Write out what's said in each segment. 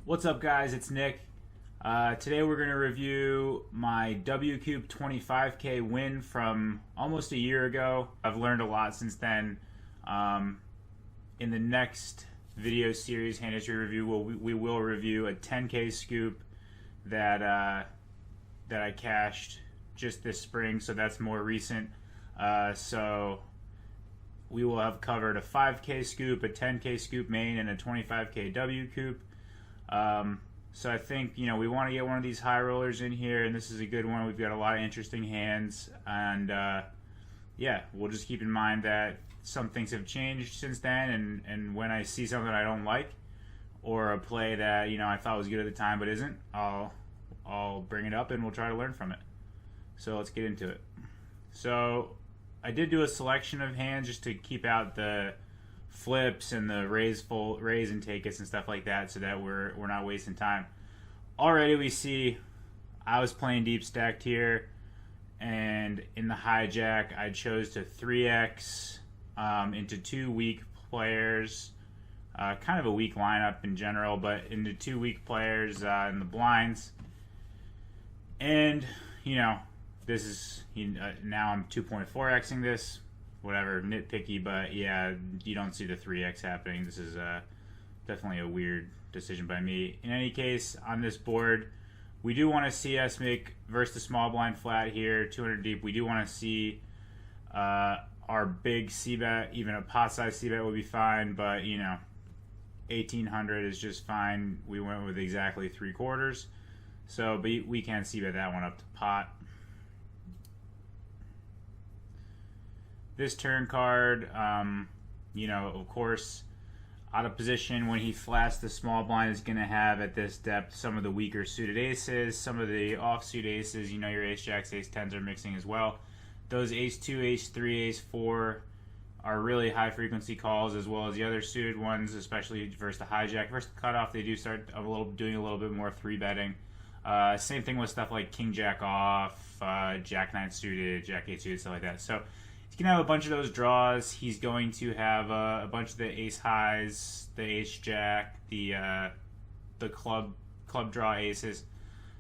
What's up, guys? It's Nick. Today we're going to review my WCOOP 25K win from almost a year ago. I've learned a lot since then. In the next video series, hand history review, we will review a 10K scoop that I cashed just this spring, so that's more recent. So we will have covered a 5K scoop, a 10K scoop main, and a 25K WCOOP. So I think, we want to get one of these high rollers in here, and this is a good one. We've got a lot of interesting hands, and we'll just keep in mind that some things have changed since then, and when I see something I don't like, or a play that, I thought was good at the time but isn't, I'll bring it up and we'll try to learn from it. So let's get into it. So I did do a selection of hands just to keep out the flips and the raise and take it and stuff like that, so that we're not wasting time. Already we see I was playing deep stacked here, and in the hijack I chose to 3x into two weak players, kind of a weak lineup in general, but into two weak players in the blinds. And this is now I'm 2.4xing this. Whatever, nitpicky, but yeah, you don't see the 3x happening. This is definitely a weird decision by me. In any case, on this board, we do want to see us make versus the small blind flat here, 200 deep. We do want to see our big c-bet, even a pot size c-bet would be fine, but 1800 is just fine. We went with exactly 3/4, so but we can c-bet that one up to pot. This turn card, of course, out of position when he flats the small blind is going to have at this depth some of the weaker suited aces, some of the offsuit aces. Your ace jacks, ace tens are mixing as well. Those ace 2, ace 3, ace 4 are really high frequency calls, as well as the other suited ones, especially versus the hijack. Versus the cutoff, they do start doing a little bit more 3-betting. Same thing with stuff like king jack off, jack 9 suited, jack 8 suited, stuff like that. So he's going to have a bunch of those draws. He's going to have a bunch of the ace highs, the ace jack, the club draw aces.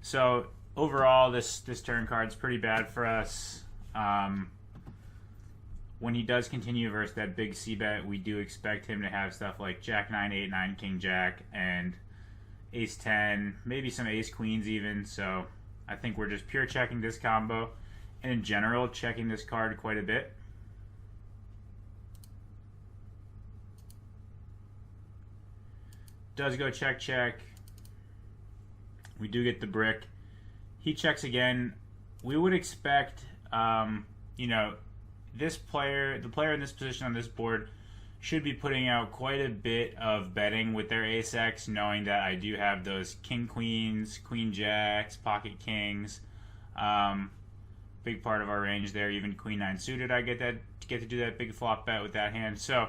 So overall, this turn card's pretty bad for us. When he does continue versus that big c-bet, we do expect him to have stuff like jack 9, 8, 9, king jack, and ace 10, maybe some ace queens even. So I think we're just pure checking this combo, and in general checking this card quite a bit. Does go check check. We do get the brick. He checks again. We would expect the player in this position on this board should be putting out quite a bit of betting with their ace x, knowing that I do have those king queens, queen jacks, pocket kings. Big part of our range there. Even queen 9 suited, I get to do that big flop bet with that hand. So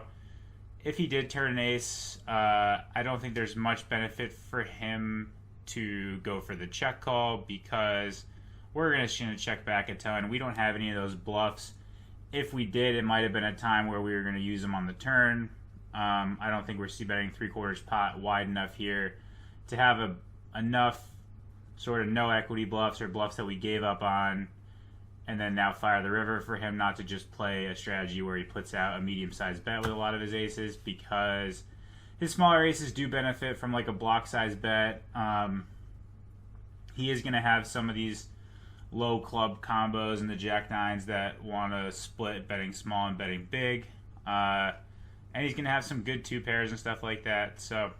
if he did turn an ace, I don't think there's much benefit for him to go for the check call, because we're going to check back a ton. We don't have any of those bluffs. If we did, it might have been a time where we were going to use them on the turn. I don't think we're c-betting 3/4 pot wide enough here to have enough sort of no equity bluffs or bluffs that we gave up on, and then now fire the river for him not to just play a strategy where he puts out a medium-sized bet with a lot of his aces, because his smaller aces do benefit from like a block-size bet. He is going to have some of these low club combos and the jack 9s that want to split betting small and betting big. And he's going to have some good 2 pairs and stuff like that. So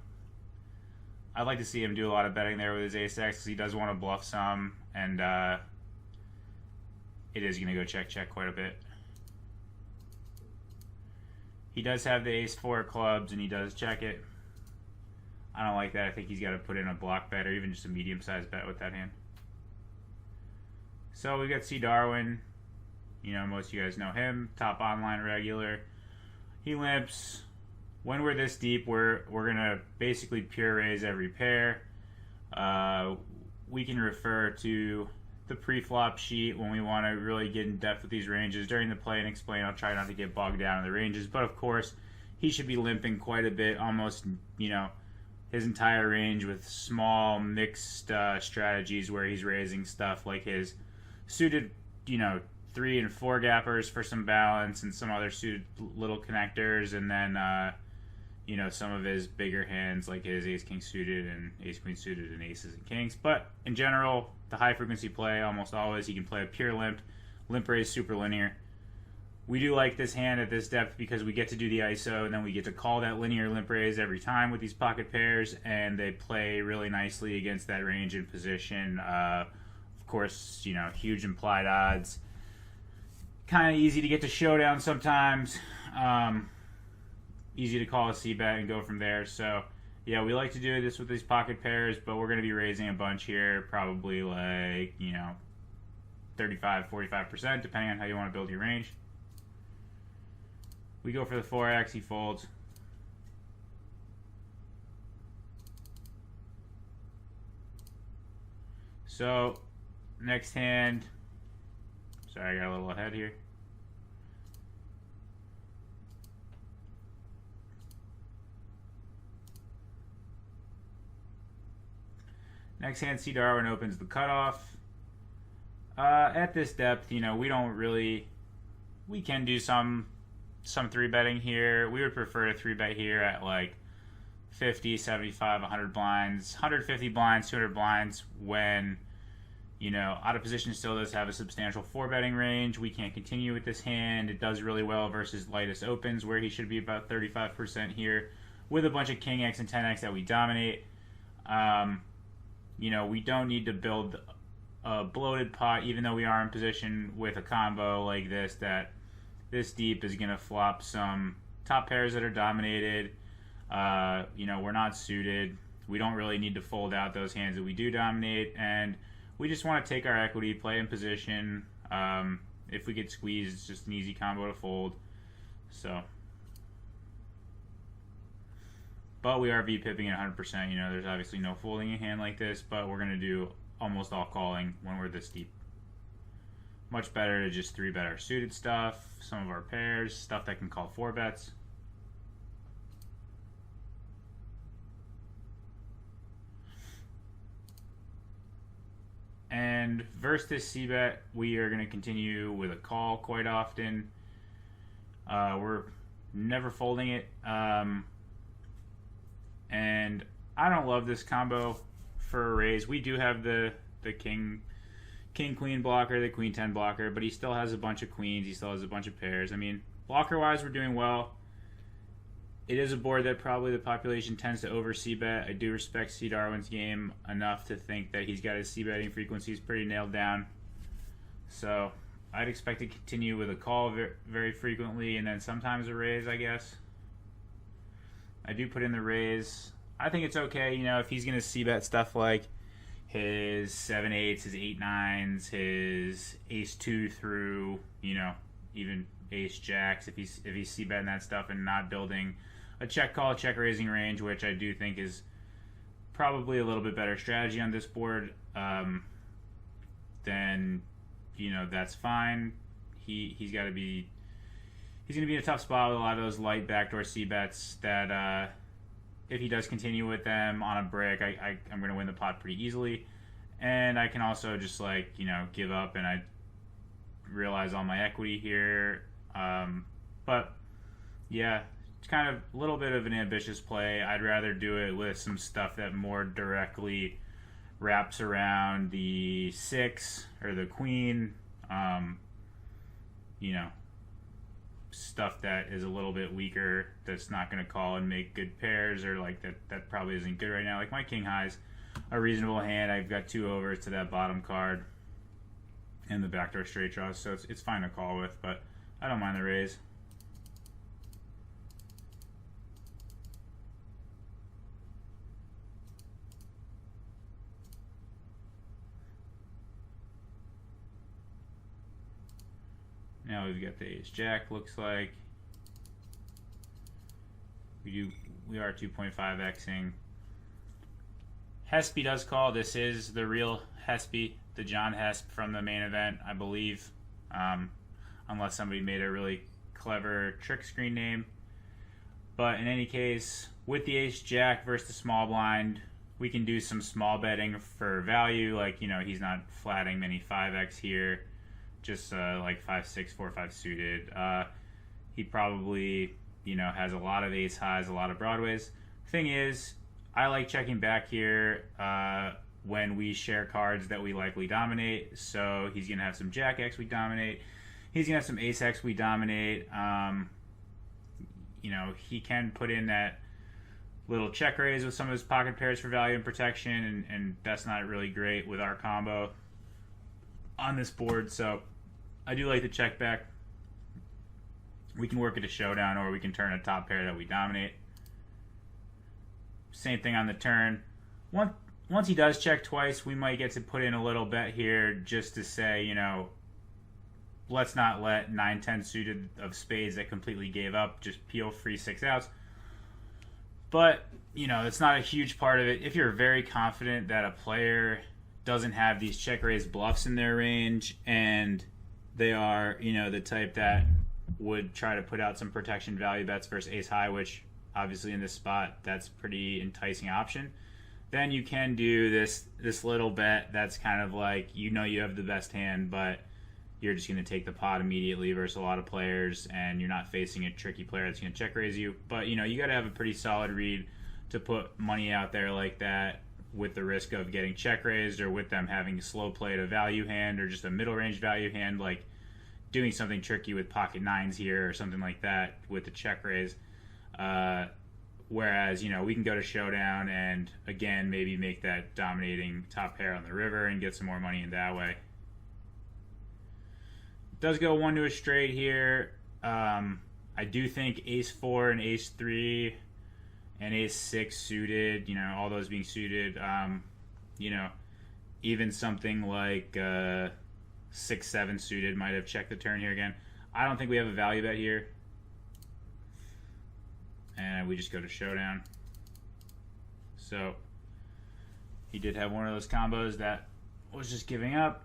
I'd like to see him do a lot of betting there with his ace x, because he does want to bluff some, and it is going to go check check quite a bit. He does have the ace 4 clubs, and he does check it. I don't like that. I think he's got to put in a block bet or even just a medium-sized bet with that hand. So we got C. Darwin. Most of you guys know him. Top online regular. He limps. When we're this deep, we're going to basically pure raise every pair. We can refer to the pre-flop sheet when we want to really get in depth with these ranges. During the play and explain, I'll try not to get bogged down in the ranges. But of course, he should be limping quite a bit, almost, his entire range with small mixed strategies where he's raising stuff like his suited, 3 and 4 gappers for some balance and some other suited little connectors, and then some of his bigger hands like his ace king suited and ace queen suited and aces and kings. But in general, the high frequency play, almost always he can play a pure limp raise, super linear. We do like this hand at this depth because we get to do the ISO and then we get to call that linear limp raise every time with these pocket pairs, and they play really nicely against that range and position. Of course, huge implied odds. Kind of easy to get to showdown sometimes. Easy to call a C-bet and go from there. So, yeah, we like to do this with these pocket pairs, but we're going to be raising a bunch here, probably like, 35, 45%, depending on how you want to build your range. We go for the 4x, he folds. So, next hand, sorry, I got a little ahead here. Next hand, C. Darwin opens the cutoff. At this depth, we don't really, we can do some 3-betting here. We would prefer to 3-bet here at like 50, 75, 100 blinds, 150 blinds, 200 blinds when, out of position still does have a substantial 4-betting range. We can't continue with this hand. It does really well versus lightest opens where he should be about 35% here with a bunch of King X and 10X that we dominate. We don't need to build a bloated pot, even though we are in position with a combo like this that this deep is going to flop some top pairs that are dominated. We're not suited. We don't really need to fold out those hands that we do dominate, and we just want to take our equity, play in position. If we get squeezed, it's just an easy combo to fold. So, but we are V-pipping at 100%. There's obviously no folding in a hand like this, but we're going to do almost all calling when we're this deep. Much better to just 3-bet our suited stuff, some of our pairs, stuff that can call 4-bets. And versus this C-bet, we are going to continue with a call quite often. We're never folding it. And I don't love this combo for a raise. We do have the king-queen blocker, the queen-10 blocker, but he still has a bunch of queens. He still has a bunch of pairs. I mean, blocker-wise, we're doing well. It is a board that probably the population tends to over C-bet. I do respect C. Darwin's game enough to think that he's got his C-betting frequencies pretty nailed down. So I'd expect to continue with a call very frequently and then sometimes a raise, I guess. I do put in the raise. I think it's okay, if he's going to C-bet stuff like his 7-8s, his 8-9s, his ace-2 through, even ace-jacks, if he's C-betting that stuff and not building a check call, check raising range, which I do think is probably a little bit better strategy on this board, then, that's fine. He's going to be in a tough spot with a lot of those light backdoor C-bets that if he does continue with them on a brick, I'm going to win the pot pretty easily. And I can also just give up and I realize all my equity here. But yeah, it's kind of a little bit of an ambitious play. I'd rather do it with some stuff that more directly wraps around the 6 or the queen. Stuff that is a little bit weaker, that's not going to call and make good pairs, or that probably isn't good right now. Like my king high's a reasonable hand. I've got 2 overs to that bottom card and the backdoor straight draws, so it's fine to call with, but I don't mind the raise. Now we've got the ace-jack, looks like. We are 2.5xing. Hespe does call. This is the real Hespe, the John Hesp from the main event, I believe. Unless somebody made a really clever trick screen name. But in any case, with the ace jack versus the small blind, we can do some small betting for value. Like, he's not flatting many 5x here, just like 5-6, 4-5 suited. He probably, has a lot of ace highs, a lot of broadways. Thing is, I like checking back here when we share cards that we likely dominate. So he's going to have some jack x we dominate. He's going to have some ace x we dominate. He can put in that little check raise with some of his pocket pairs for value and protection, and that's not really great with our combo on this board. So I do like the check back. We can work at a showdown, or we can turn a top pair that we dominate. Same thing on the turn. Once he does check twice, we might get to put in a little bet here just to say, let's not let 9-10 suited of spades that completely gave up just peel free 6 outs. But, it's not a huge part of it. If you're very confident that a player doesn't have these check raise bluffs in their range, and they are, the type that would try to put out some protection value bets versus ace high, which obviously in this spot, that's pretty enticing option, then you can do this little bet that's kind of like, you have the best hand, but you're just going to take the pot immediately versus a lot of players, and you're not facing a tricky player that's going to check raise you. But, you got to have a pretty solid read to put money out there like that with the risk of getting check raised, or with them having slow played a value hand or just a middle range value hand, like doing something tricky with pocket nines here or something like that with the check raise. Whereas, we can go to showdown and, again, maybe make that dominating top pair on the river and get some more money in that way. Does go 1 to a straight here. I do think ace-4 and ace-3 and ace-6 suited, all those being suited, even something like 6-7 suited might have checked the turn here again. I don't think we have a value bet here. And we just go to showdown. So he did have one of those combos that was just giving up.